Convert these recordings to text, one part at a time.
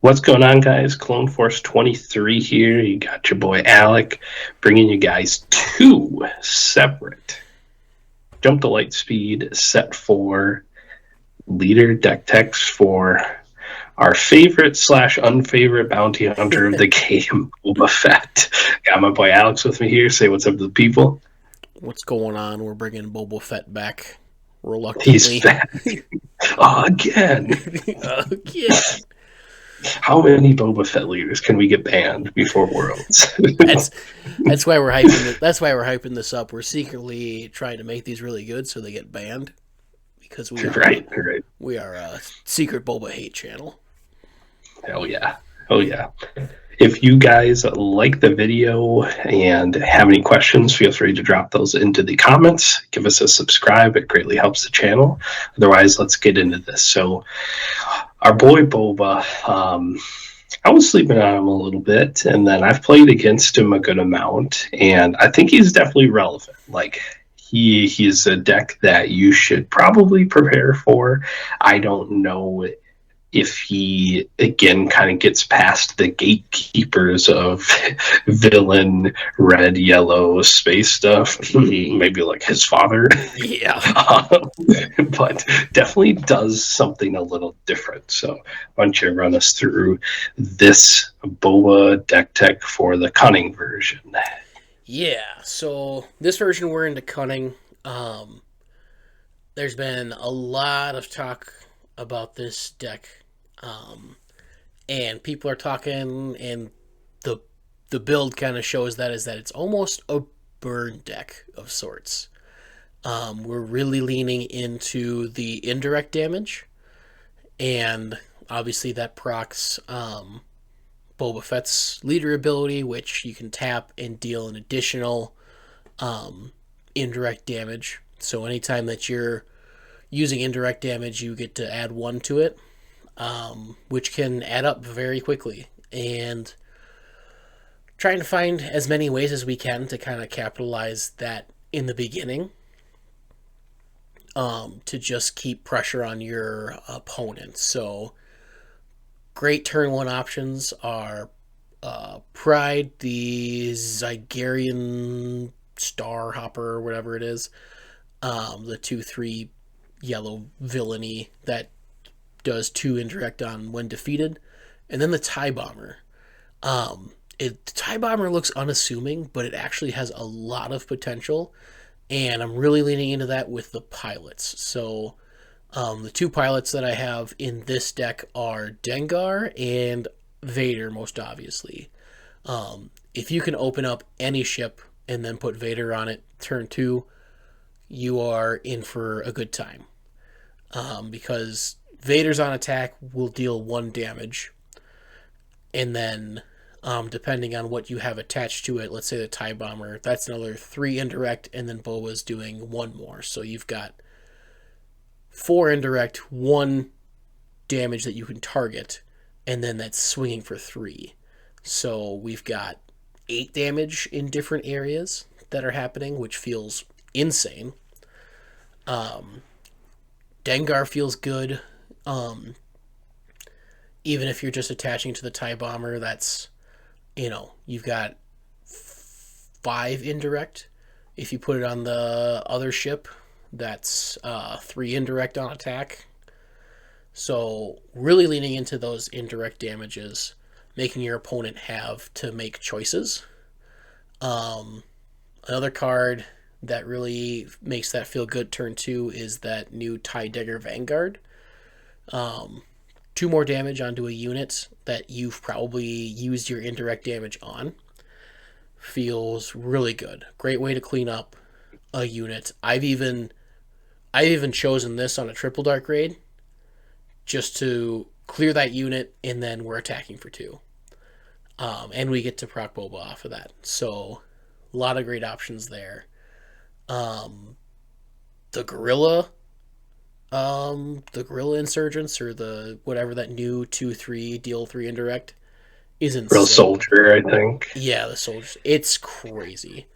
What's going on, guys? Clone Force 23 here. You got your boy Alec bringing you guys two separate Jump to Light Speed set 4 leader deck techs for our favorite slash unfavorite bounty hunter of the game, Boba Fett. Got my boy Alex with me here. Say what's up to the people. What's going on? We're bringing Boba Fett back He's reluctantly. fat again. Again. How many Boba Fett leaders can we get banned before Worlds? That's that's why we're hyping this. That's why we're hyping this up. We're secretly trying to make these really good so they get banned because Right. we are a secret Boba hate channel. Hell yeah. Oh yeah. If you guys like the video and have any questions, feel free to drop those into the comments. Give us a subscribe. It greatly helps the channel. Otherwise, let's get into this. So, our boy Boba, I was sleeping on him a little bit, and then I've played against him a good amount, and I think he's definitely relevant. Like, he's a deck that you should probably prepare for. I don't know if he again kind of gets past the gatekeepers of villain red yellow space stuff, maybe like his father. Yeah. um, but definitely does something a little different. So why don't you run us through this Boba deck tech for the cunning version? Yeah. So this version we're into cunning. There's been a lot of talk about this deck. And people are talking, and the the build kind of shows that is that it's almost a burn deck of sorts. We're really leaning into the indirect damage, and obviously that procs Boba Fett's leader ability, which you can tap and deal an additional indirect damage. So anytime that you're using indirect damage, you get to add one to it, which can add up very quickly. And trying to find as many ways as we can to kind of capitalize that in the beginning, to just keep pressure on your opponent. So great turn one options are Pride, the Zygerian Star Hopper, or whatever it is, the 2/3 yellow villainy that does 2 indirect on when defeated, and then the TIE Bomber. The TIE Bomber looks unassuming, but it actually has a lot of potential, and I'm really leaning into that with the pilots. So the 2 pilots that I have in this deck are Dengar and Vader, most obviously. If you can open up any ship and then put Vader on it turn 2, you are in for a good time. Because Vader's on attack will deal 1 damage, and then depending on what you have attached to it, let's say the TIE Bomber, that's another 3 indirect, and then Boba's doing 1 more. So you've got 4 indirect, 1 damage that you can target, and then that's swinging for 3. So we've got 8 damage in different areas that are happening, which feels insane. Dengar feels good. Even if you're just attaching to the TIE Bomber, that's, you've got 5 indirect. If you put it on the other ship, that's 3 indirect on attack. So really leaning into those indirect damages, making your opponent have to make choices. Another card that really makes that feel good turn 2 is that new TIE Dagger Vanguard. 2 more damage onto a unit that you've probably used your indirect damage on. Feels really good. Great way to clean up a unit. I've even chosen this on a triple dark raid just to clear that unit, and then we're attacking for 2. And we get to proc Boba off of that. So a lot of great options there. The gorilla, the gorilla insurgents, or the whatever, that new 2/3 deal 3 indirect is Real insane. soldier, I think. Yeah, the soldiers, it's crazy.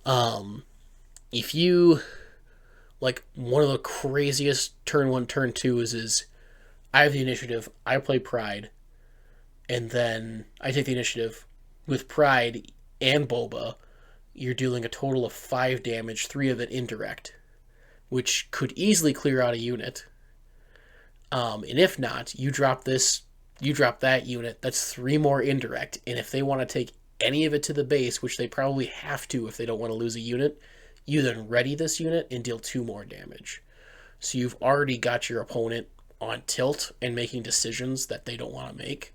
If you like, one of the craziest turn 1 turn 2 is I have the initiative, I play Pride, and then I take the initiative. With Pride and Boba, you're dealing a total of 5 damage, 3 of it indirect, which could easily clear out a unit. And if not, you drop that unit, that's 3 more indirect, and if they want to take any of it to the base, which they probably have to if they don't want to lose a unit, you then ready this unit and deal 2 more damage. So you've already got your opponent on tilt and making decisions that they don't want to make.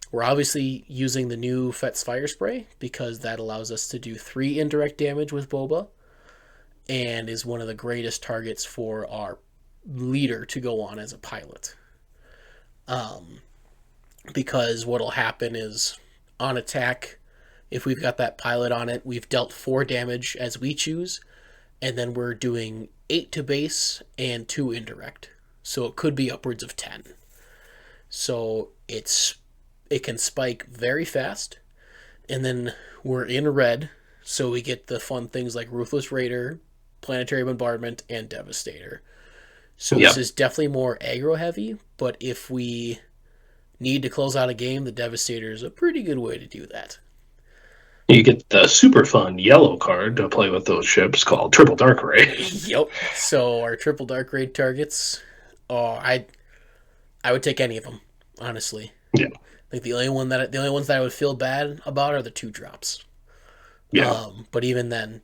We're obviously using the new Fett's Fire Spray because that allows us to do 3 indirect damage with Boba and is one of the greatest targets for our leader to go on as a pilot. Because what'll happen is on attack, if we've got that pilot on it, we've dealt 4 damage as we choose, and then we're doing 8 to base and 2 indirect. So it could be upwards of 10. So it can spike very fast, and then we're in red, so we get the fun things like Ruthless Raider, Planetary Bombardment, and Devastator. So this Yep. is definitely more aggro heavy, but if we need to close out a game, the Devastator is a pretty good way to do that. You get the super fun yellow card to play with those ships called Triple Dark Ray. Yep. So our triple dark raid targets, oh, I would take any of them, honestly. Yeah. I think the only ones that I would feel bad about are the 2 drops. Yeah. But even then,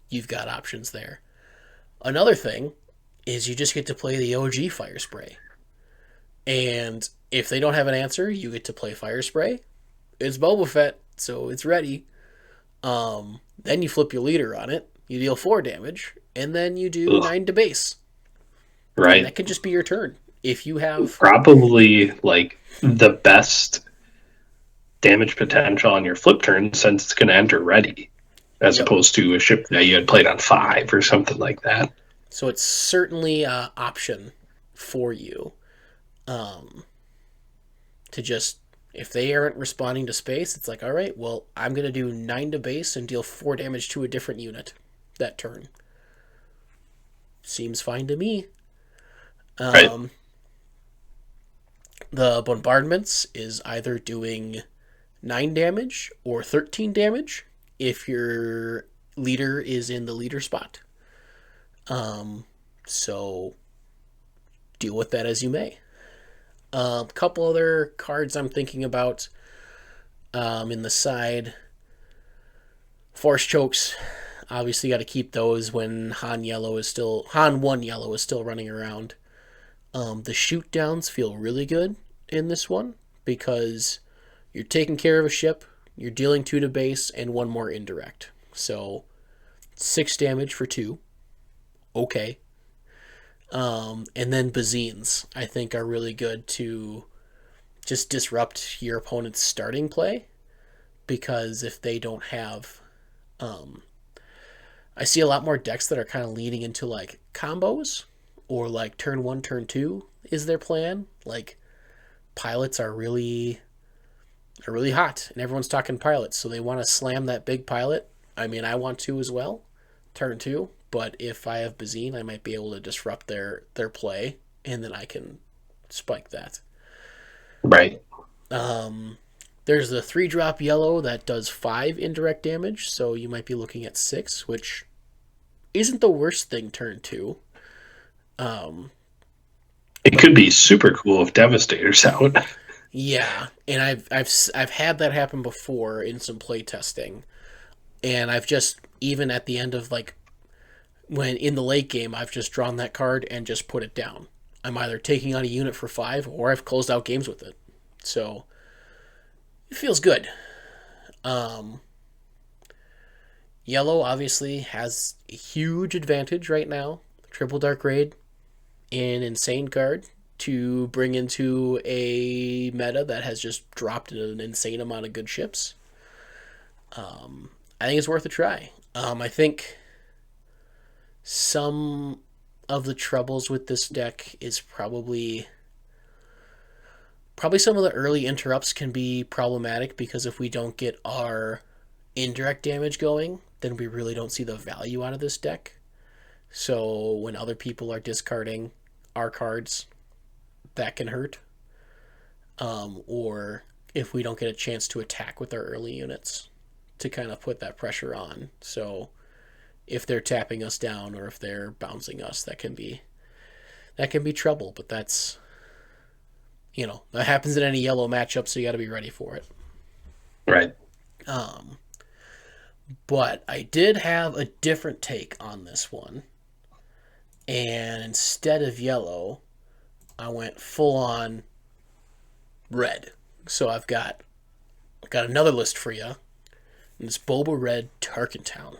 you've got options there. Another thing is you just get to play the OG Fire Spray. And if they don't have an answer, you get to play Fire Spray. It's Boba Fett, so it's ready. Then you flip your leader on it, you deal 4 damage, and then you do Ugh. 9 to base. And Right. that can just be your turn. If you have... Probably like the best damage potential on your flip turn since it's going to enter ready, as Yep. opposed to a ship that you had played on 5 or something like that. So it's certainly an option for you to just... If they aren't responding to space, it's like, all right, well, I'm going to do 9 to base and deal 4 damage to a different unit that turn. Seems fine to me. Right. The bombardments is either doing 9 damage or 13 damage if your leader is in the leader spot. So deal with that as you may. A couple other cards I'm thinking about in the side. Force chokes. Obviously, got to keep those when Han 1 Yellow is still running around. The shoot downs feel really good in this one because you're taking care of a ship, you're dealing 2 to base, and 1 more indirect. So 6 damage for 2. Okay. And then Bazines, I think, are really good to just disrupt your opponent's starting play because if they don't have... I see a lot more decks that are kind of leading into like combos or like turn 1, turn 2 is their plan. Like pilots are really hot and everyone's talking pilots, so they want to slam that big pilot. I mean, I want to as well, turn 2, but if I have Bazine, I might be able to disrupt their play and then I can spike that. Right. There's the 3-drop yellow that does 5 indirect damage, so you might be looking at 6, which isn't the worst thing turn 2. It could be super cool if Devastator's out. Yeah, and I've had that happen before in some play testing, and I've just, even at the end of like when in the late game, I've just drawn that card and just put it down. I'm either taking out a unit for 5 or I've closed out games with it. So it feels good. Yellow obviously has a huge advantage right now. Triple Dark Raid, an insane card to bring into a meta that has just dropped an insane amount of good ships. I think it's worth a try. I think some of the troubles with this deck is probably some of the early interrupts can be problematic because if we don't get our indirect damage going, then we really don't see the value out of this deck. So when other people are discarding our cards, that can hurt. or if we don't get a chance to attack with our early units to kind of put that pressure on. So if they're tapping us down or if they're bouncing us, that can be trouble. But that's, that happens in any yellow matchup, so you got to be ready for it. Right. Um, but I did have a different take on this one, and instead of yellow, I went full on red. So I got another list for you. And it's Boba Red Tarkentown.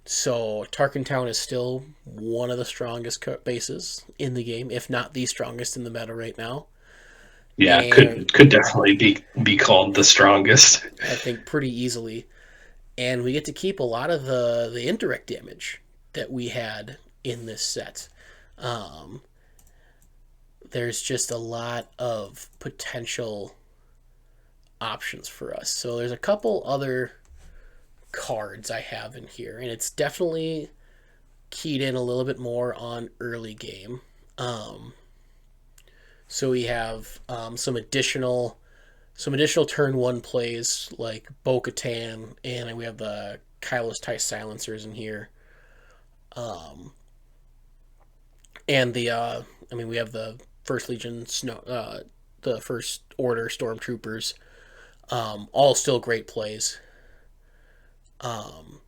So Tarkentown is still one of the strongest bases in the game, if not the strongest in the meta right now. Yeah, And could definitely be called the strongest. I think pretty easily. And we get to keep a lot of the indirect damage that we had in this set. Um, there's just a lot of potential options for us. So there's a couple other cards I have in here, and it's definitely keyed in a little bit more on early game. So we have some additional turn one plays like Bo-Katan, and we have the Kylo's Tie silencers in here. And we have the First Legion the First Order Stormtroopers. All still great plays. Um,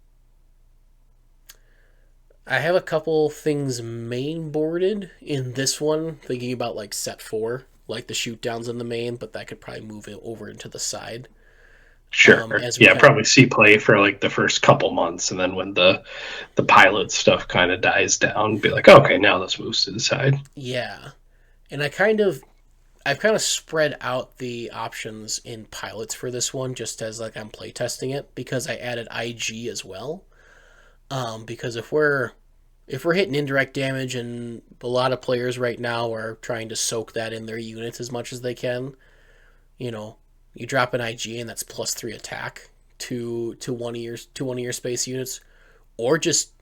I have a couple things main boarded in this one, thinking about like set four, like the shoot downs in the main, but that could probably move it over into the side. Sure. As we Yeah, kind of, probably see play for like the first couple months, and then when the pilot stuff kind of dies down, be like, okay, now let's move to the side. yeah, and I've kind of spread out the options in pilots for this one, just as like I'm playtesting it, because I added IG as well. Because if we're hitting indirect damage, and a lot of players right now are trying to soak that in their units as much as they can, you know, you drop an IG and that's +3 attack to one of your space units, or just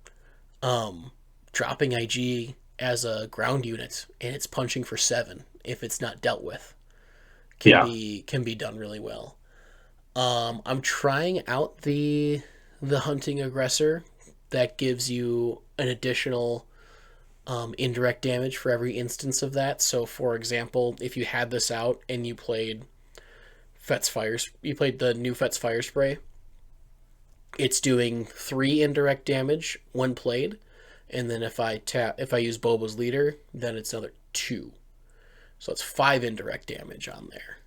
um, dropping IG as a ground unit and it's punching for 7 if it's not dealt with Yeah. can be done really well. I'm trying out the hunting aggressor that gives you an additional indirect damage for every instance of that. So, for example, if you had this out and you played you played the new Fet's Fire Spray, it's doing 3 indirect damage when played, and then if I use Boba's leader, then it's another 2. So it's 5 indirect damage on there.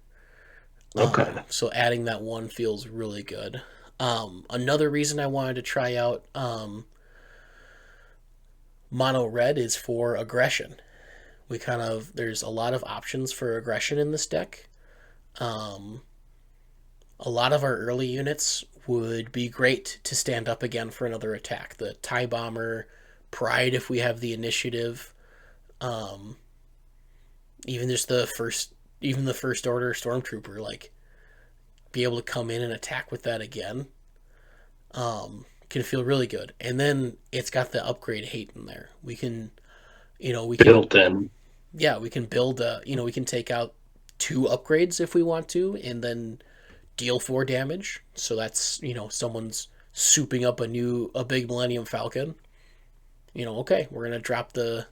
Okay. So adding that one feels really good. Another reason I wanted to try out mono red is for aggression. There's a lot of options for aggression in this deck. Um, a lot of our early units would be great to stand up again for another attack. The TIE Bomber, Pride if we have the initiative, um, even just the first order Stormtrooper, like be able to come in and attack with that again, can feel really good. And then it's got the upgrade hate in there. We can Built in. yeah, we can build we can take out 2 upgrades if we want to, and then deal 4 damage. So that's, someone's souping up a big Millennium Falcon. Okay, we're gonna drop the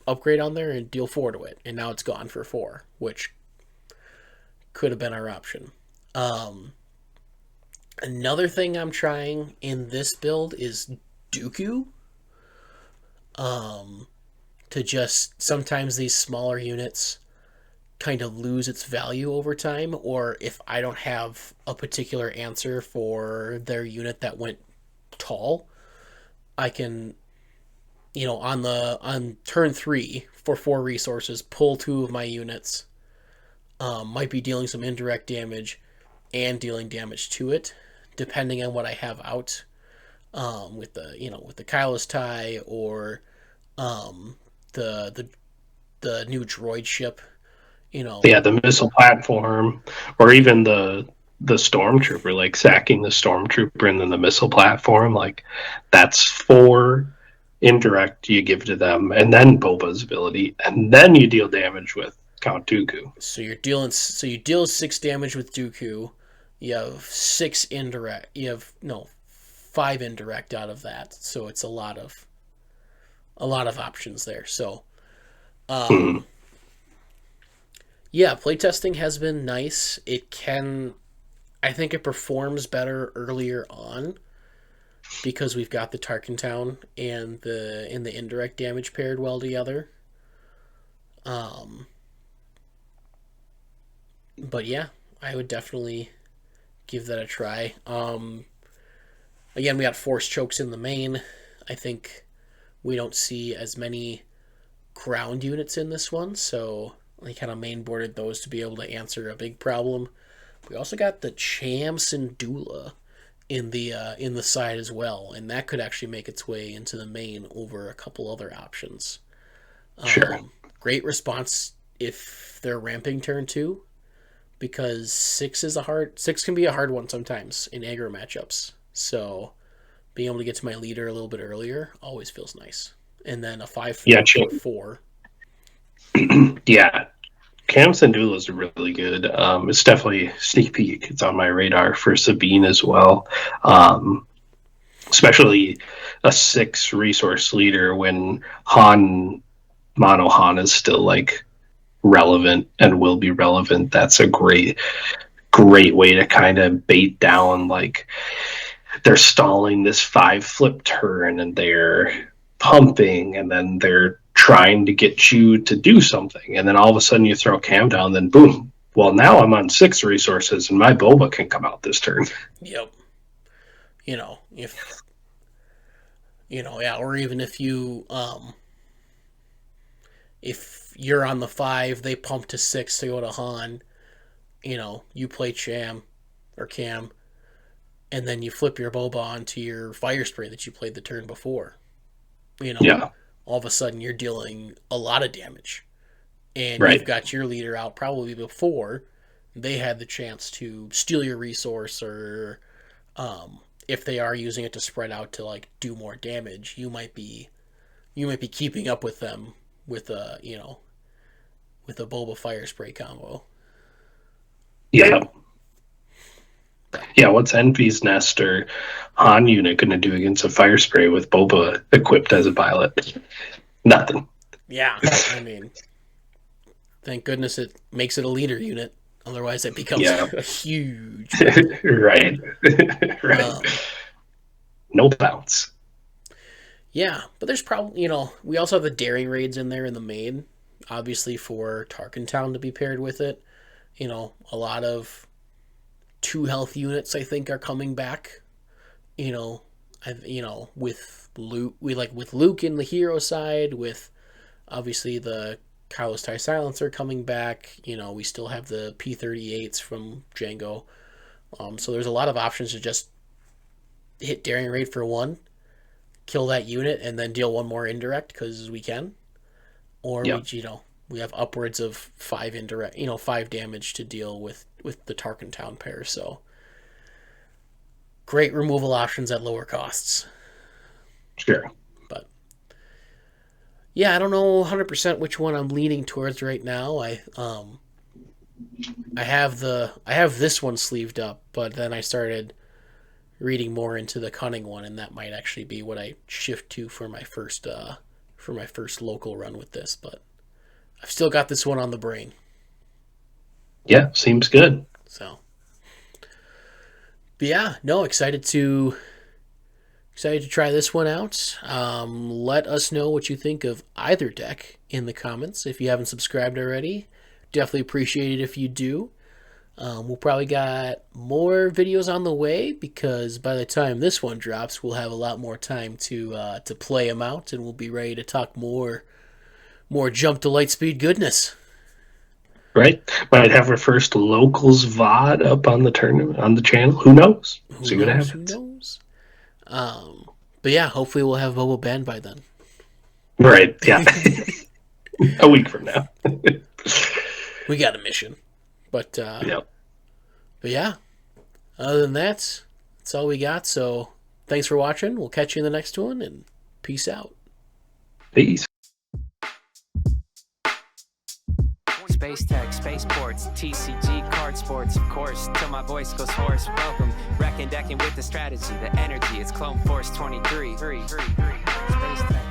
upgrade on there and deal 4 to it, and now it's gone for 4, which could have been our option. Um, Another thing I'm trying in this build is Dooku. Um, to just sometimes these smaller units kind of lose its value over time, or if I don't have a particular answer for their unit that went tall, I can, on turn 3 for 4 resources, pull 2 of my units. Might be dealing some indirect damage and dealing damage to it, depending on what I have out. With the Kylo's tie, or um, the the new droid ship. Yeah, the missile platform, or even the stormtrooper, like sacking the stormtrooper and then the missile platform, like that's 4 indirect you give to them, and then Boba's ability, and then you deal damage with Count Dooku. So you're dealing. So you deal 6 damage with Dooku. You have 6 indirect. You have no 5 indirect out of that. So it's a lot of options there. So Mm. yeah, playtesting has been nice. I think it performs better earlier on because we've got the Tarkin Town and the indirect damage paired well together. Um, but yeah, I would definitely give that a try. Again, we got force chokes in the main. I think we don't see as many ground units in this one, so I kind of main boarded those to be able to answer a big problem. We also got the Cham Syndulla in the side as well, and that could actually make its way into the main over a couple other options. Sure. Great response if they're ramping turn two, because six can be a hard one sometimes in aggro matchups. So being able to get to my leader a little bit earlier always feels nice. And then a 5/4 Yeah, for 4. yeah. Cam Syndulla is really good. It's definitely sneak peek. It's on my radar for Sabine as well. Um, Especially a 6 resource leader when Mono Han is still like relevant and will be relevant. That's a great way to kind of bait down, like they're stalling this 5 flip turn and they're pumping and then they're trying to get you to do something, and then all of a sudden you throw Cam down, then boom, well now I'm on 6 resources and my Boba can come out this turn. Yep. If yeah, or even if you're on the 5, they pump to 6 to go to Han. You play Cham or Cam, and then you flip your Boba onto your fire spray that you played the turn before. You know, Yeah, all of a sudden you're dealing a lot of damage, and you've right. got your leader out probably before they had the chance to steal your resource, or if they are using it to spread out to like do more damage, you might be keeping up with them with a Boba fire spray combo. Yeah. But Yeah, what's Envy's Nest or Han unit going to do against a fire spray with Boba equipped as a pilot? Nothing. yeah, I mean, thank goodness it makes it a leader unit. Otherwise, it becomes Yeah. a huge problem. Right. Right. Um, No bounce. yeah, but there's probably we also have the daring raids in there in the main, obviously for Tarkin Town to be paired with it. A lot of 2 health units I think are coming back. With Luke, with Luke in the hero side, with obviously the Carlos TIE Silencer coming back. We still have the P-38s from Django. So there's a lot of options to just hit daring raid for 1, kill that unit, and then deal 1 more indirect because we can. Or Yeah. we have upwards of 5 indirect, 5 damage to deal with the Tarkin Town pair. So great removal options at lower costs. Sure. But yeah, I don't know 100% which one I'm leaning towards right now. I have this one sleeved up, but then I started reading more into the cunning one, and that might actually be what I shift to for my first local run with this. But I've still got this one on the brain. Yeah, seems good. So, but yeah, no, excited to try this one out. Let us know what you think of either deck in the comments. If you haven't subscribed already, definitely appreciate it if you do. We'll probably got more videos on the way because by the time this one drops, we'll have a lot more time to play them out, and we'll be ready to talk more jump to lightspeed goodness. Right? Might have our first locals VOD up on the tournament on the channel. Who knows? Who See what knows? Who happens. knows? But yeah, hopefully we'll have Boba banned by then. Right. Yeah. A week from now. We got a mission, but Yeah. but yeah. Other than that, that's all we got. So thanks for watching. We'll catch you in the next one, and peace out. Peace. Space tech, spaceports, TCG, card sports, of course, till my voice goes hoarse. Welcome, wrecking, decking with the strategy, the energy, it's Clone Force 23. Space tech.